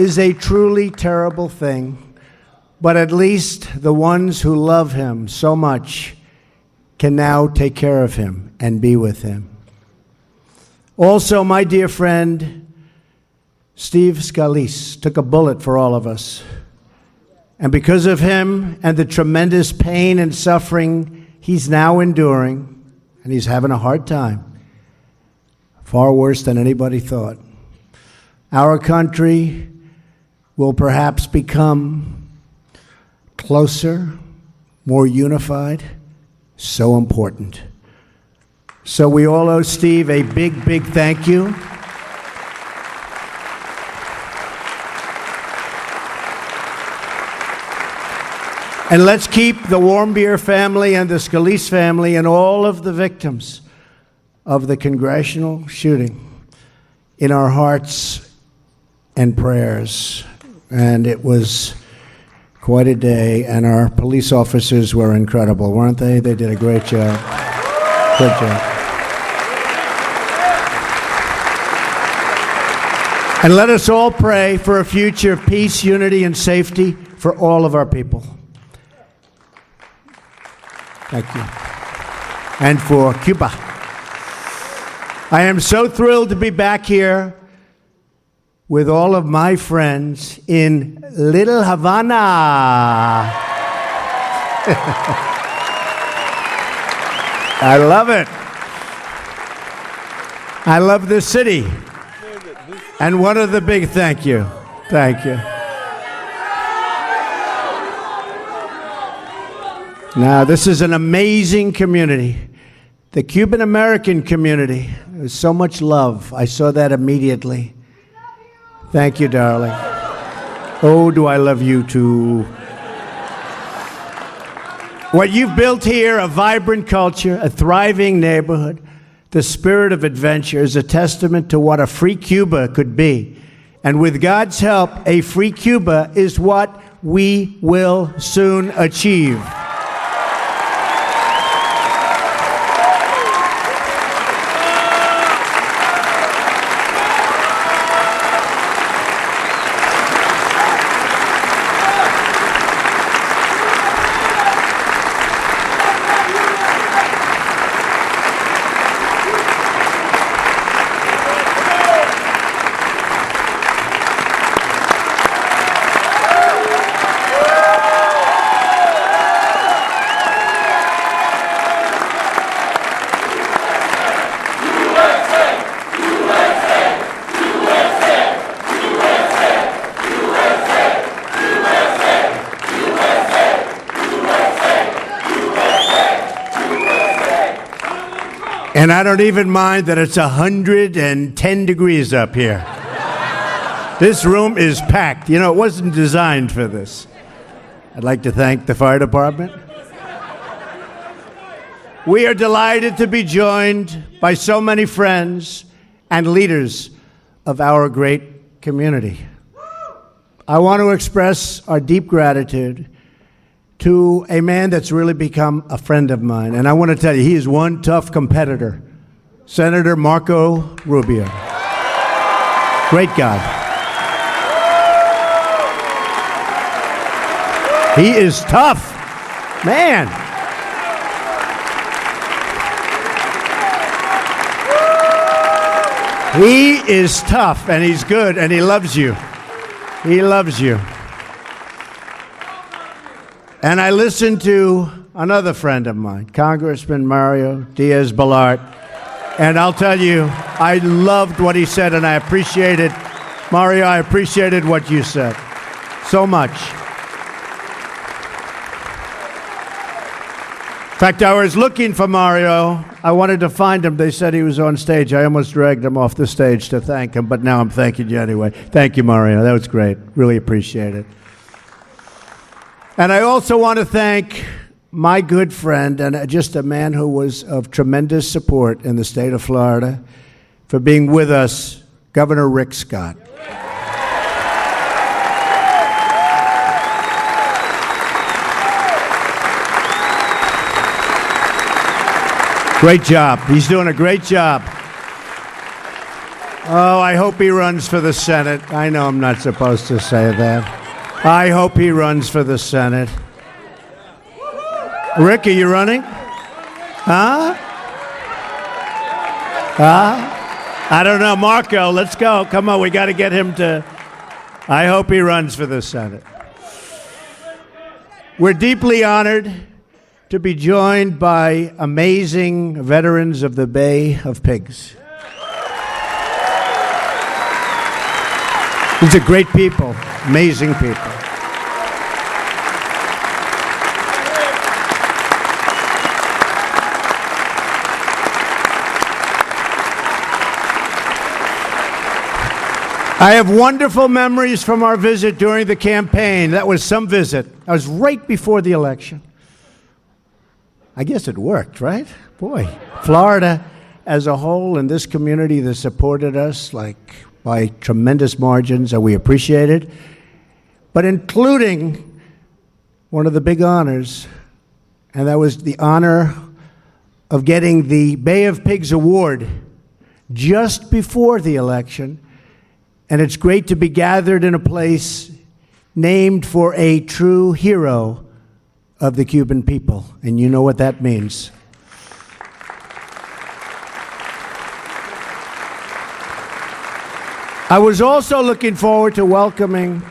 is a truly terrible thing, but at least the ones who love him so much can now take care of him and be with him. Also, my dear friend, Steve Scalise took a bullet for all of us. And because of him and the tremendous pain and suffering he's now enduring, and he's having a hard time, far worse than anybody thought, our country will perhaps become closer, more unified, so important. So we all owe Steve a big, big thank you. And let's keep the Warmbier family and the Scalise family and all of the victims of the congressional shooting in our hearts and prayers. And it was quite a day, and our police officers were incredible, weren't they? They did a great job. Good job. And let us all pray for a future of peace, unity, and safety for all of our people. Thank you. And for Cuba. I am so thrilled to be back here with all of my friends in Little Havana. I love it. I love this city. And one of the big thank you. Thank you. Now, this is an amazing community. The Cuban American community. There's so much love. I saw that immediately. Thank you, darling. Oh, do I love you too. What you've built here, a vibrant culture, a thriving neighborhood, the spirit of adventure, is a testament to what a free Cuba could be. And with God's help, a free Cuba is what we will soon achieve. And I don't even mind that it's 110 degrees up here. This room is packed. You know, it wasn't designed for this. I'd like to thank the fire department. We are delighted to be joined by so many friends and leaders of our great community. I want to express our deep gratitude to a man that's really become a friend of mine. And I want to tell you, he is one tough competitor, Senator Marco Rubio. Great guy. He is tough, man. He is tough, and he's good, and he loves you. He loves you. And I listened to another friend of mine, Congressman Mario Diaz-Balart, and I'll tell you, I loved what he said, and I appreciated, Mario, I appreciated what you said so much. In fact, I was looking for Mario. I wanted to find him. They said he was on stage. I almost dragged him off the stage to thank him, but now I'm thanking you anyway. Thank you, Mario. That was great. Really appreciate it. And I also want to thank my good friend and just a man who was of tremendous support in the state of Florida for being with us, Governor Rick Scott. Great job. He's doing a great job. Oh, I hope he runs for the Senate. I know I'm not supposed to say that. I hope he runs for the Senate. Rick, are you running? Huh? I don't know. Marco, let's go. Come on, we got to get him to... I hope he runs for the Senate. We're deeply honored to be joined by amazing veterans of the Bay of Pigs. These are great people, amazing people. I have wonderful memories from our visit during the campaign. That was some visit. I was right before the election. I guess it worked, right? Boy, Florida as a whole and this community that supported us by tremendous margins, and we appreciate it. But including one of the big honors, and that was the honor of getting the Bay of Pigs Award just before the election. And it's great to be gathered in a place named for a true hero of the Cuban people. And you know what that means. I was also looking forward to welcoming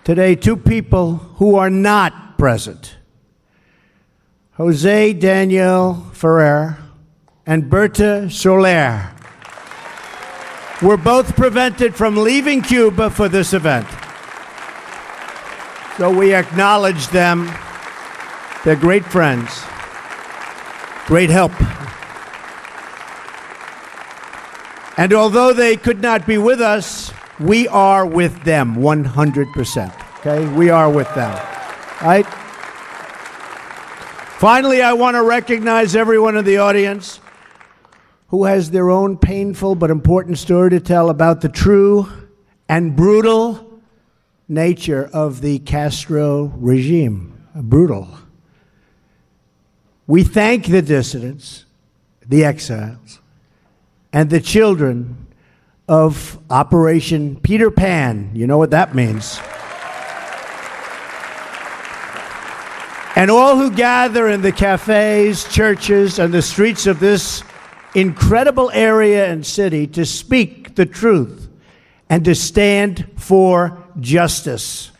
today two people who are not present. Jose Daniel Ferrer and Berta Soler were both prevented from leaving Cuba for this event. So we acknowledge them. They're great friends, great help. And although they could not be with us, we are with them 100%. Okay? We are with them. Right? Finally, I want to recognize everyone in the audience who has their own painful but important story to tell about the true and brutal nature of the Castro regime. Brutal. We thank the dissidents, the exiles, and the children of Operation Peter Pan. You know what that means. And all who gather in the cafes, churches, and the streets of this incredible area and city to speak the truth and to stand for justice.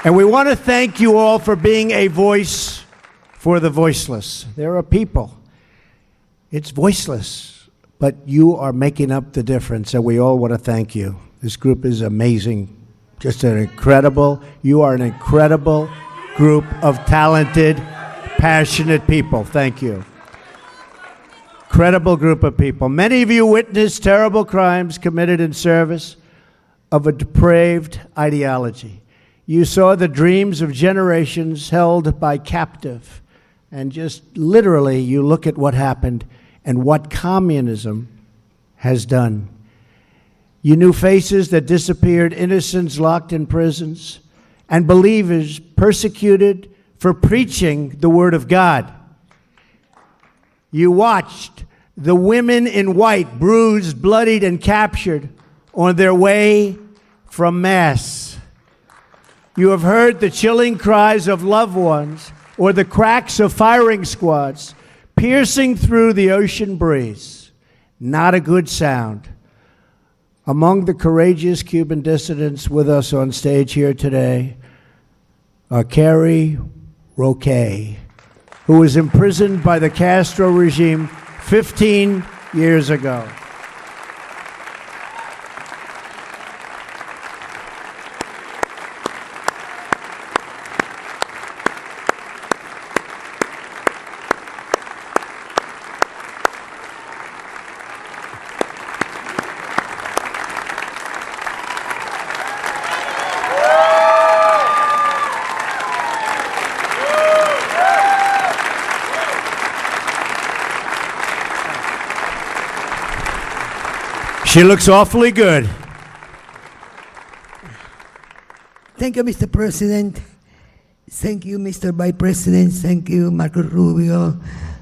And we want to thank you all for being a voice for the voiceless. There are people, it's voiceless, but you are making up the difference, and we all want to thank you. This group is amazing, just you are an incredible group of talented, passionate people. Thank you. Credible group of people. Many of you witnessed terrible crimes committed in service of a depraved ideology. You saw the dreams of generations held by captive. And just literally, you look at what happened and what communism has done. You knew faces that disappeared, innocents locked in prisons, and believers persecuted for preaching the Word of God. You watched the women in white, bruised, bloodied, and captured on their way from Mass. You have heard the chilling cries of loved ones or the cracks of firing squads piercing through the ocean breeze. Not a good sound. Among the courageous Cuban dissidents with us on stage here today are Carrie Roque, who was imprisoned by the Castro regime 15 years ago. She looks awfully good. Thank you, Mr. President. Thank you, Mr. Vice President. Thank you, Marco Rubio,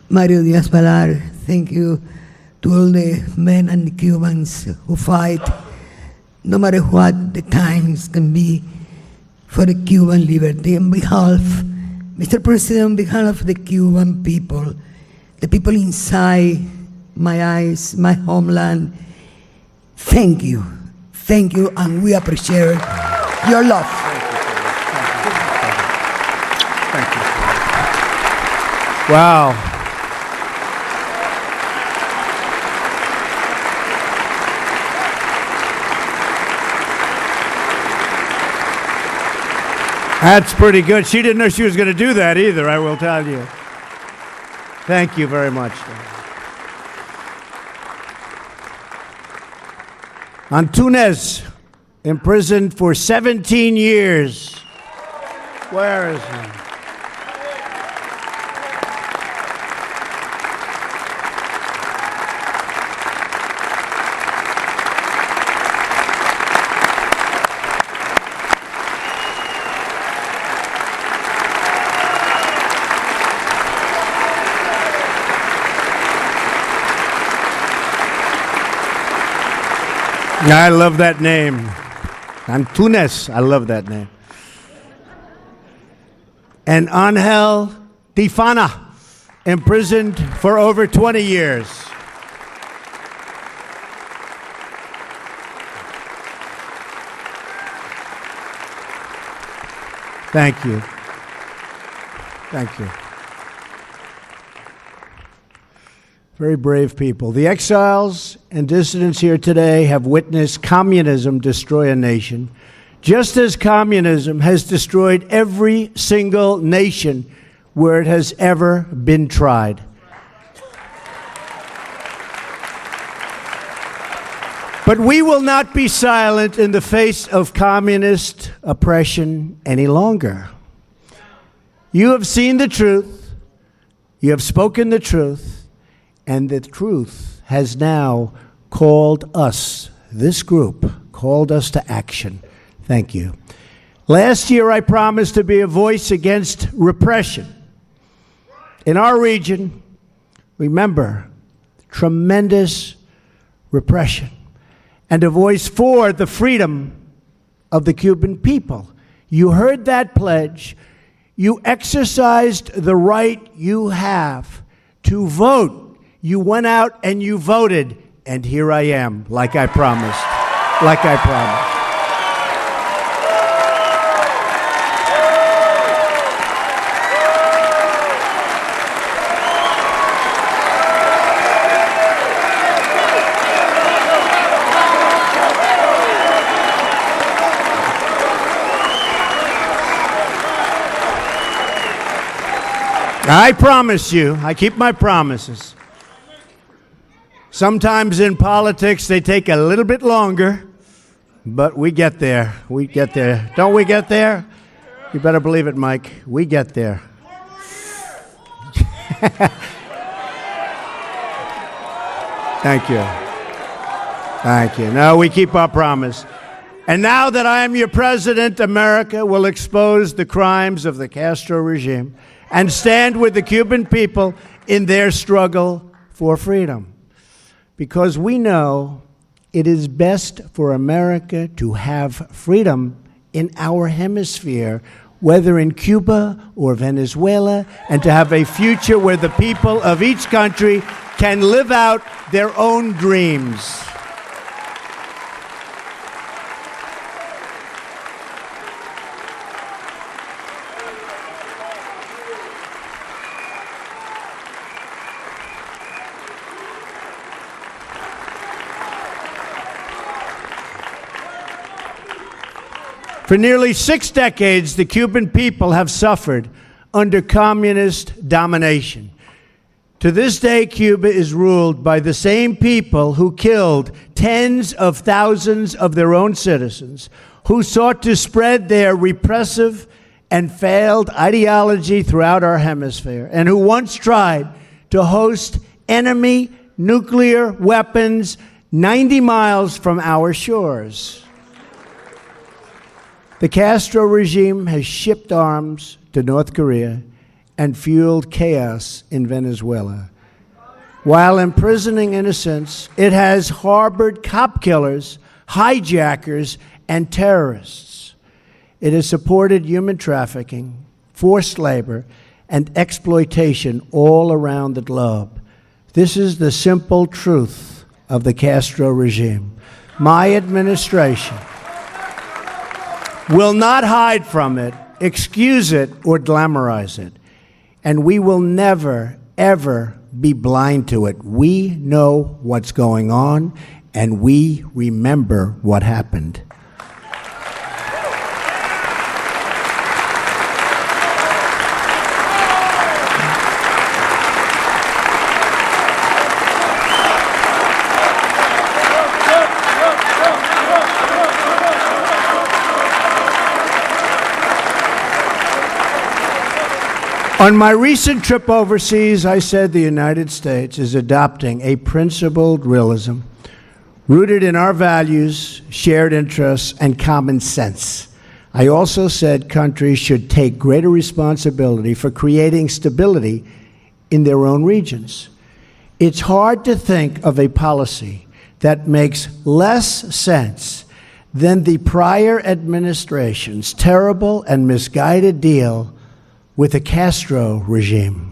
Mario Diaz-Balart. Thank you, to all the men and the Cubans who fight, no matter what the times can be, for the Cuban liberty. On behalf, Mr. President, on behalf of the Cuban people, the people inside my eyes, my homeland, thank you. Thank you, and we appreciate your love. Thank you. Wow. That's pretty good. She didn't know she was going to do that either, I will tell you. Thank you very much. Antunes, imprisoned for 17 years. Where is he? I love that name. Antunes, I love that name. And Angel Tifana, imprisoned for over 20 years. Thank you. Thank you. Very brave people. The exiles and dissidents here today have witnessed communism destroy a nation, just as communism has destroyed every single nation where it has ever been tried. But we will not be silent in the face of communist oppression any longer. You have seen the truth, you have spoken the truth, and the truth has now called us, this group, called us to action. Thank you. Last year, I promised to be a voice against repression. In our region, remember, tremendous repression, and a voice for the freedom of the Cuban people. You heard that pledge. You exercised the right you have to vote. You went out and you voted, and here I am, like I promised. Like I promised. I promise you, I keep my promises. Sometimes in politics, they take a little bit longer, but we get there. We get there. Don't we get there? You better believe it, Mike. We get there. Thank you. Thank you. No, we keep our promise. And now that I am your president, America will expose the crimes of the Castro regime and stand with the Cuban people in their struggle for freedom. Because we know it is best for America to have freedom in our hemisphere, whether in Cuba or Venezuela, and to have a future where the people of each country can live out their own dreams. For nearly 6 decades, the Cuban people have suffered under communist domination. To this day, Cuba is ruled by the same people who killed tens of thousands of their own citizens, who sought to spread their repressive and failed ideology throughout our hemisphere, and who once tried to host enemy nuclear weapons 90 miles from our shores. The Castro regime has shipped arms to North Korea and fueled chaos in Venezuela. While imprisoning innocents, it has harbored cop killers, hijackers, and terrorists. It has supported human trafficking, forced labor, and exploitation all around the globe. This is the simple truth of the Castro regime. My administration will not hide from it, excuse it, or glamorize it. And we will never, ever be blind to it. We know what's going on, and we remember what happened. On my recent trip overseas, I said the United States is adopting a principled realism rooted in our values, shared interests, and common sense. I also said countries should take greater responsibility for creating stability in their own regions. It's hard to think of a policy that makes less sense than the prior administration's terrible and misguided deal with the Castro regime.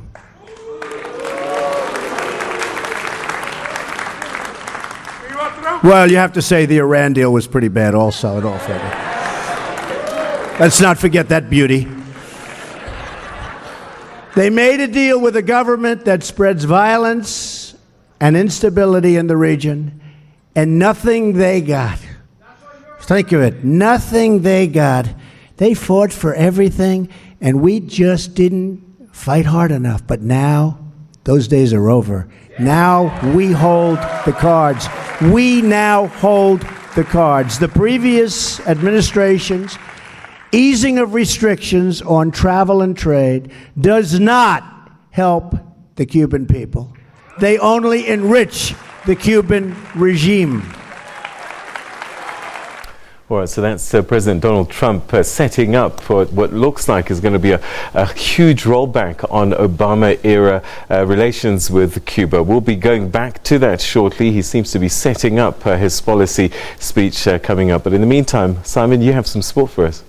Well, you have to say the Iran deal was pretty bad also, at all further. Let's not forget that beauty. They made a deal with a government that spreads violence and instability in the region, and nothing they got. Think of it, nothing they got. They fought for everything, and we just didn't fight hard enough. But now, those days are over. Now we hold the cards. We now hold the cards. The previous administration's easing of restrictions on travel and trade does not help the Cuban people. They only enrich the Cuban regime. All right, so that's President Donald Trump setting up for what looks like is going to be a huge rollback on Obama-era relations with Cuba. We'll be going back to that shortly. He seems to be setting up his policy speech coming up. But in the meantime, Simon, you have some sport for us.